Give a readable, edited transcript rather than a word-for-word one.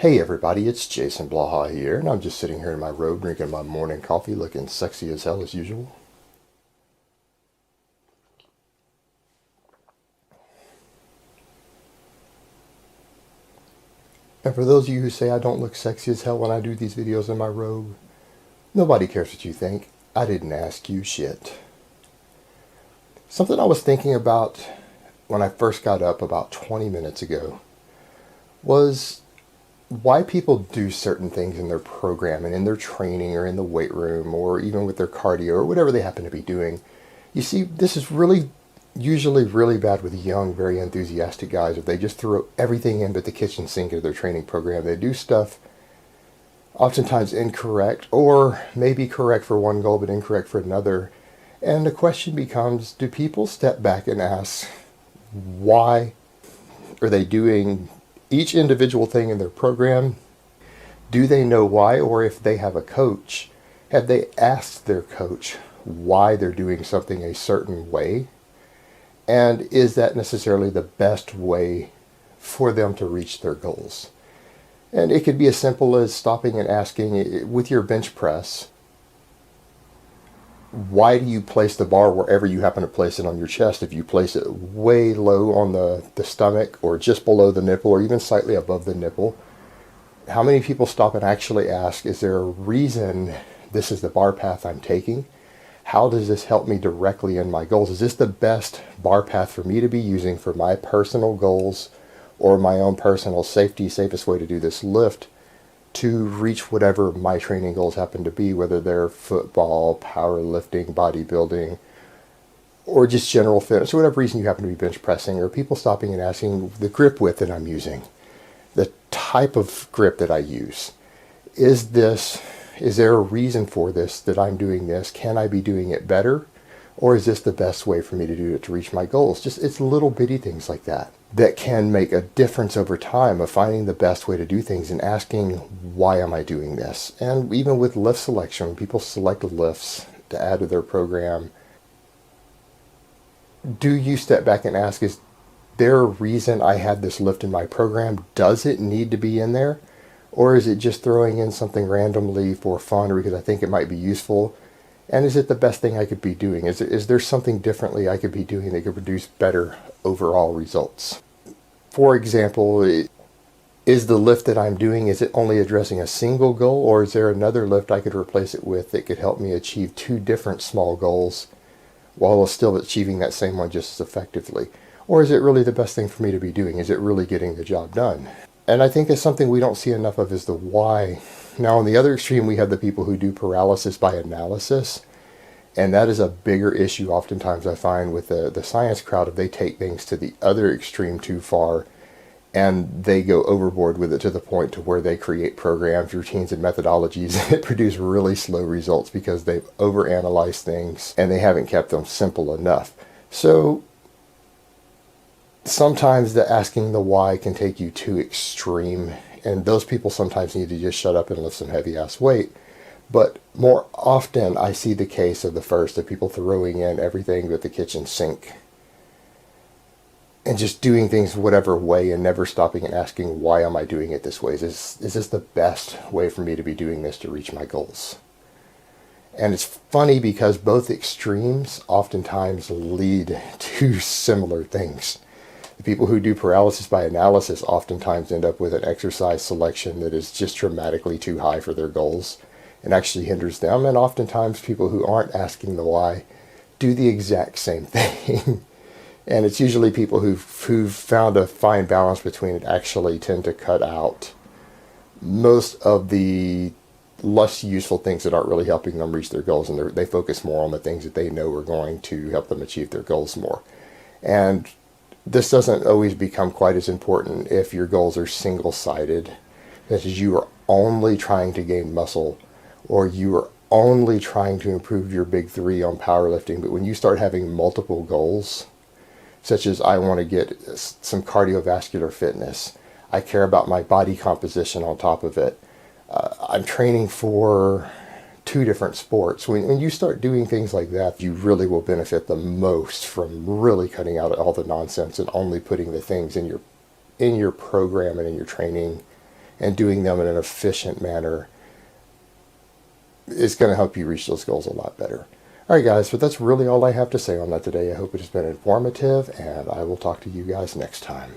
Hey everybody, it's Jason Blaha here, and I'm just sitting here in my robe drinking my morning coffee looking sexy as hell as usual. And for those of you who say I don't look sexy as hell when I do these videos in my robe, nobody cares what you think. I didn't ask you shit. Something I was thinking about when I first got up about 20 minutes ago was why people do certain things in their program and in their training or in the weight room or even with their cardio or whatever they happen to be doing. You see, this is usually really bad with young, very enthusiastic guys if they just throw everything in but the kitchen sink into their training program. They do stuff oftentimes incorrect, or maybe correct for one goal but incorrect for another. And the question becomes, do people step back and ask, why are they doing each individual thing in their program? Do they know why? Or if they have a coach, have they asked their coach why they're doing something a certain way? And is that necessarily the best way for them to reach their goals? And it could be as simple as stopping and asking, with your bench press, why do you place the bar wherever you happen to place it on your chest? If you place it way low on the stomach or just below the nipple or even slightly above the nipple, how many people stop and actually ask, is there a reason this is the bar path I'm taking? How does this help me directly in my goals? Is this the best bar path for me to be using for my personal goals or my own personal safety, safest way to do this lift to reach whatever my training goals happen to be, whether they're football, powerlifting, bodybuilding, or just general fitness, or whatever reason you happen to be bench pressing, or people stopping and asking the grip width that I'm using, the type of grip that I use. Is there a reason for this, that I'm doing this? Can I be doing it better? Or is this the best way for me to do it to reach my goals? It's little bitty things like that can make a difference over time of finding the best way to do things and asking, why am I doing this? And even with lift selection, when people select lifts to add to their program, do you step back and ask, is there a reason I had this lift in my program? Does it need to be in there? Or is it just throwing in something randomly for fun or because I think it might be useful? And is it the best thing I could be doing? Is there something differently I could be doing that could produce better overall results? For example, is the lift that I'm doing, is it only addressing a single goal, or is there another lift I could replace it with that could help me achieve two different small goals while still achieving that same one just as effectively? Or is it really the best thing for me to be doing? Is it really getting the job done? And I think it's something we don't see enough of, is the why. Now, on the other extreme, we have the people who do paralysis by analysis. And that is a bigger issue oftentimes, I find, with the science crowd, if they take things to the other extreme too far and they go overboard with it to the point to where they create programs, routines, and methodologies that produce really slow results because they've overanalyzed things and they haven't kept them simple enough. So sometimes the asking the why can take you too extreme, and those people sometimes need to just shut up and lift some heavy ass weight. But more often I see the case of the first, of people throwing in everything but the kitchen sink and just doing things whatever way and never stopping and asking, why am I doing it this way? Is this the best way for me to be doing this to reach my goals? And it's funny because both extremes oftentimes lead to similar things. The people who do paralysis by analysis oftentimes end up with an exercise selection that is just dramatically too high for their goals and actually hinders them. And oftentimes people who aren't asking the why do the exact same thing. And it's usually people who've found a fine balance between it actually tend to cut out most of the less useful things that aren't really helping them reach their goals, and they focus more on the things that they know are going to help them achieve their goals more. And this doesn't always become quite as important if your goals are single-sided, that is, you are only trying to gain muscle, or you are only trying to improve your big three on powerlifting. But when you start having multiple goals, such as I want to get some cardiovascular fitness, I care about my body composition on top of it, I'm training for two different sports. When you start doing things like that, you really will benefit the most from really cutting out all the nonsense and only putting the things in your program and in your training and doing them in an efficient manner is going to help you reach those goals a lot better. All right, guys, but that's really all I have to say on that today. I hope it has been informative, and I will talk to you guys next time.